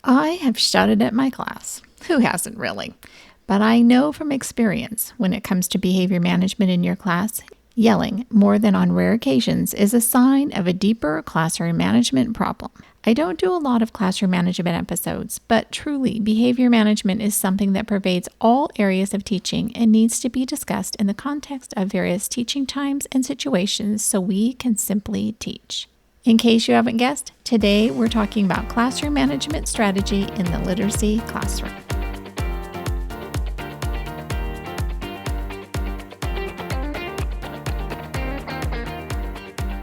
I have shouted at my class. Who hasn't really? But I know from experience when it comes to behavior management in your class, yelling more than on rare occasions is a sign of a deeper classroom management problem. I don't do a lot of classroom management episodes, but truly, behavior management is something that pervades all areas of teaching and needs to be discussed in the context of various teaching times and situations so we can simply teach. In case you haven't guessed, today we're talking about classroom management strategy in the literacy classroom.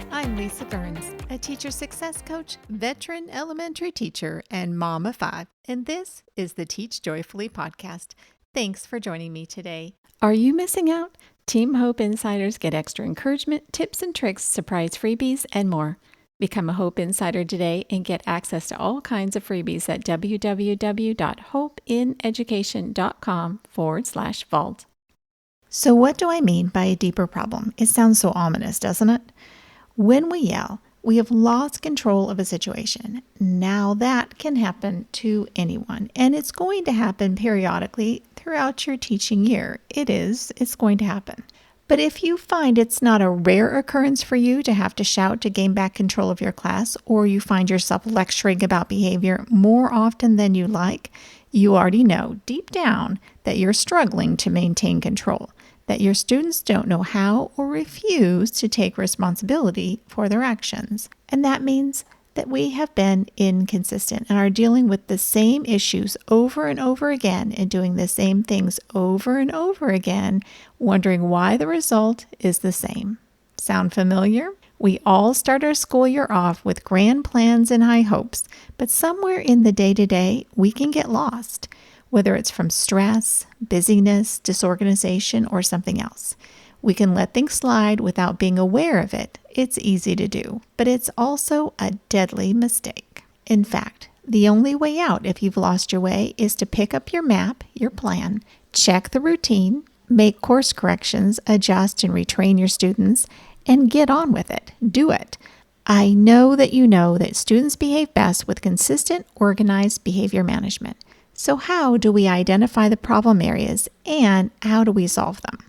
I'm Lisa Burns, a teacher success coach, veteran elementary teacher, and mom of 5, and this is the Teach Joyfully podcast. Thanks for joining me today. Are you missing out? Team H.O.P.E Insiders get extra encouragement, tips and tricks, surprise freebies, and more. Become a H.O.P.E Insider today and get access to all kinds of freebies at www.hopeineducation.com/vault. So what do I mean by a deeper problem? It sounds so ominous, doesn't it? When we yell, we have lost control of a situation. Now that can happen to anyone, and it's going to happen periodically throughout your teaching year. It's going to happen. But if you find it's not a rare occurrence for you to have to shout to gain back control of your class, or you find yourself lecturing about behavior more often than you like, you already know deep down that you're struggling to maintain control, that your students don't know how or refuse to take responsibility for their actions. And that means that we have been inconsistent and are dealing with the same issues over and over again and doing the same things over and over again, wondering why the result is the same. Sound familiar? We all start our school year off with grand plans and high hopes, but somewhere in the day-to-day, we can get lost, whether it's from stress, busyness, disorganization, or something else. We can let things slide without being aware of it. It's easy to do, but it's also a deadly mistake. In fact, the only way out if you've lost your way is to pick up your map, your plan, check the routine, make course corrections, adjust and retrain your students, and get on with it. Do it. I know that students behave best with consistent, organized behavior management. So how do we identify the problem areas and how do we solve them?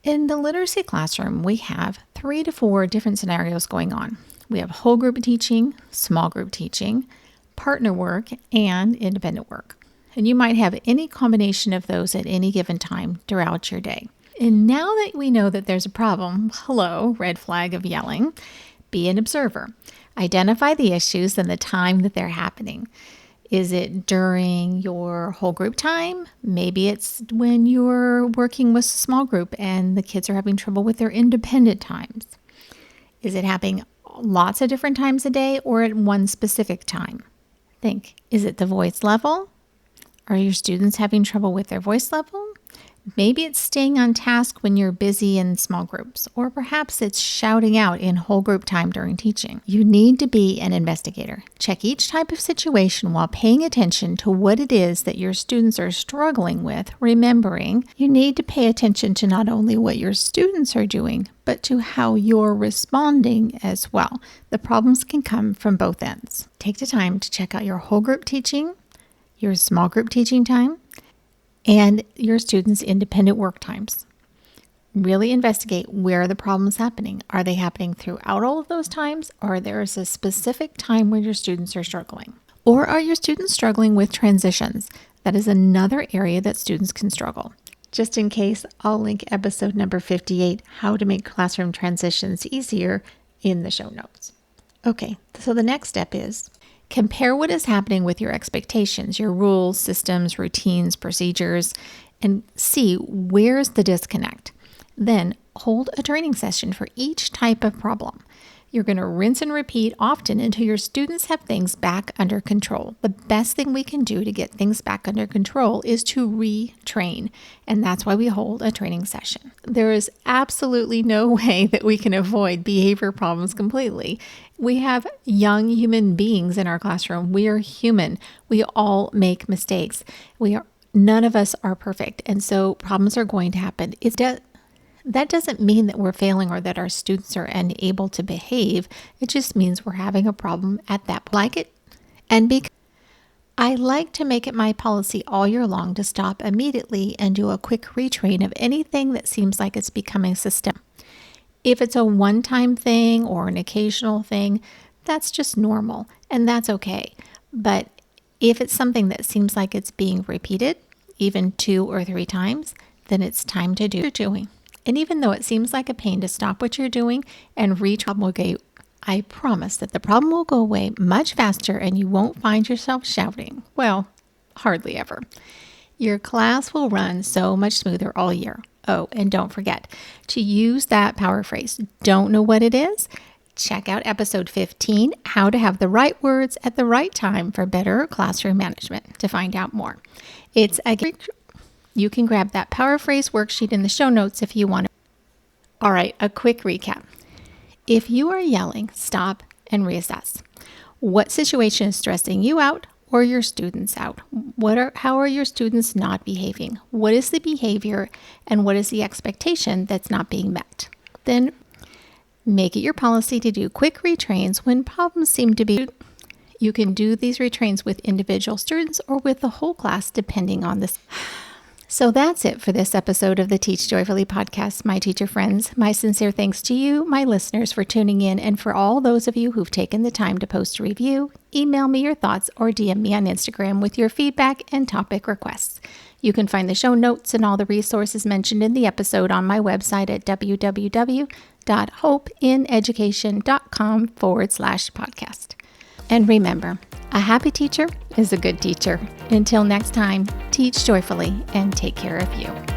In the literacy classroom, we have 3 to 4 different scenarios going on. We have whole group teaching, small group teaching, partner work, and independent work. And you might have any combination of those at any given time throughout your day. And now that we know that there's a problem, red flag of yelling, be an observer. Identify the issues and the time that they're happening. Is it during your whole group time? Maybe it's when you're working with a small group and the kids are having trouble with their independent times. Is it happening lots of different times a day or at one specific time? Think, is it the voice level? Are your students having trouble with their voice level? Maybe it's staying on task when you're busy in small groups, or perhaps it's shouting out in whole group time during teaching. You need to be an investigator. Check each type of situation while paying attention to what it is that your students are struggling with, remembering you need to pay attention to not only what your students are doing, but to how you're responding as well. The problems can come from both ends. Take the time to check out your whole group teaching, your small group teaching time, and your students' independent work times. Really investigate where the problem's happening. Are they happening throughout all of those times, or there's a specific time where your students are struggling? Or are your students struggling with transitions? That is another area that students can struggle. Just in case, I'll link episode number 58, How to Make Classroom Transitions Easier, in the show notes. Okay, so the next step is compare what is happening with your expectations, your rules, systems, routines, procedures, and see where's the disconnect. Then hold a training session for each type of problem. You're going to rinse and repeat often until your students have things back under control. The best thing we can do to get things back under control is to retrain, and that's why we hold a training session. There is absolutely no way that we can avoid behavior problems completely. We have young human beings in our classroom. We are human. We all make mistakes. None of us are perfect, and so problems are going to happen. That doesn't mean that we're failing or that our students are unable to behave. It just means we're having a problem at that point. Like it and be I like to make it my policy all year long to stop immediately and do a quick retrain of anything that seems like it's becoming systemic. If it's a one-time thing or an occasional thing, that's just normal and that's okay. But if it's something that seems like it's being repeated, even 2 or 3 times, then it's time to do what you're doing. And even though it seems like a pain to stop what you're doing and repromulgate, I promise that the problem will go away much faster and you won't find yourself shouting. Well, hardly ever. Your class will run so much smoother all year. Oh, and don't forget to use that power phrase. Don't know what it is? Check out episode 15, How to Have the Right Words at the Right Time for Better Classroom Management, to find out more. You can grab that power phrase worksheet in the show notes if you want to. All right, a quick recap. If you are yelling, stop and reassess. What situation is stressing you out or your students out? How are your students not behaving? What is the behavior and what is the expectation that's not being met? Then make it your policy to do quick retrains when problems seem to be. You can do these retrains with individual students or with the whole class depending on this. So that's it for this episode of the Teach Joyfully podcast, my teacher friends. My sincere thanks to you, my listeners, for tuning in, and for all those of you who've taken the time to post a review, email me your thoughts, or DM me on Instagram with your feedback and topic requests. You can find the show notes and all the resources mentioned in the episode on my website at www.hopeineducation.com/podcast. And remember, a happy teacher is a good teacher. Until next time, teach joyfully and take care of you.